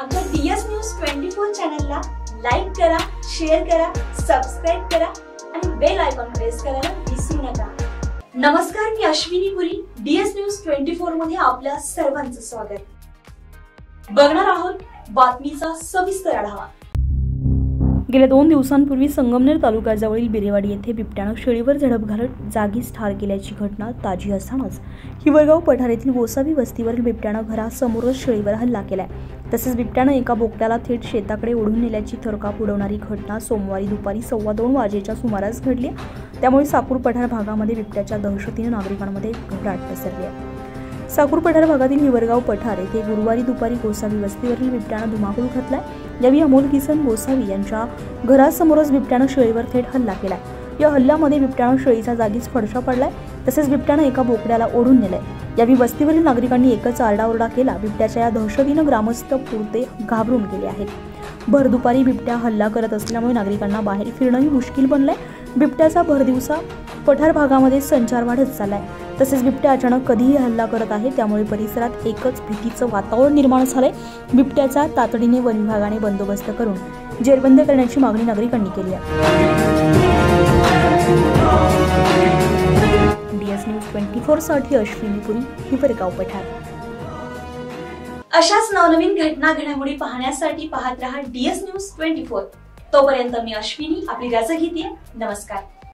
आमच्या DS news 24 चॅनलला like करा, शेअर करा, सबस्क्राइब करा आणि बेल आयकॉन प्रेस करायला विसरू नका। नमस्कार, मी अश्विनी पुरी, डीएस न्यूज 24 मध्ये आपल्या सर्वांचं स्वागत। बघणार आहोत बातमीचा सविस्तर आढावा। गेल्या 2 दिवसांपूर्वी संगमनेर तालुक्याजवळील बिरेवाडी येथे बिबट्यानं शेळीवर झडप घालत जागीच ठार केल्याची घटना ताजी असतानाच हिवरगाव पठार येथील गोसावी वस्तीवरील बिबट्यानं घरासमोरच शेळीवर हल्ला केलाय। तसेच बिबट्यानं एका बोकड्याला थेट शेताकडे ओढून नेल्याची थरकाप उडवणारी घटना सोमवारी दुपारी 2:15 वाजेच्या सुमारास घडली। त्यामुळे साकूर पठार भागामध्ये बिबट्याच्या दहशतीने नागरिकांमध्ये घबराट पसरली आहे। साकूर पठार भागातील हिवरगाव पठार येथे गुरुवारी दुपारी गोसावी वस्तीवरील बिबट्यानं धुमाकूळ घातलाय। यावेळी अमोल किसन गोसावी यांच्या घरासमोरच बिबट्यानं शेळीवर थेट हल्ला केलाय। या हल्ल्यामध्ये बिबट्यानं शेळीचा जागीच फडशा पडलाय। तसेच बिबट्यानं एका बोकड्याला ओढून नेलंय। यावेळी वस्तीवरील नागरिकांनी एकच आरडाओरडा केला। बिबट्याच्या या दहशतीनं ग्रामस्थ पुरते घाबरून गेले आहेत। भर दुपारी बिबट्या हल्ला करत असल्यामुळे नागरिकांना बाहेर फिरणंही मुश्किल बनलंय। बिबट्याचा भरदिवसा पठार भागामध्ये संचार वाढत चाललाय। तसेच बिबट्या अचानक कधीही हल्ला करत आहे, त्यामुळे परिसरात एकच भीतीचं वातावरण निर्माण झालंय। बिबट्याचा तातडीने वन विभागाने बंदोबस्त करून जेरबंद करण्याची मागणी नागरिकांनी केली आहे। डीएस न्यूज 24 साठी अश्विनी पुरी, हिवरगाव पठार। अशाच नवनवीन घटना घडामोडी पाहण्यासाठी पाहत रहा डीएस न्यूज 24। तोपर्यंत मी अश्विनी आपली रजा घेते। नमस्कार।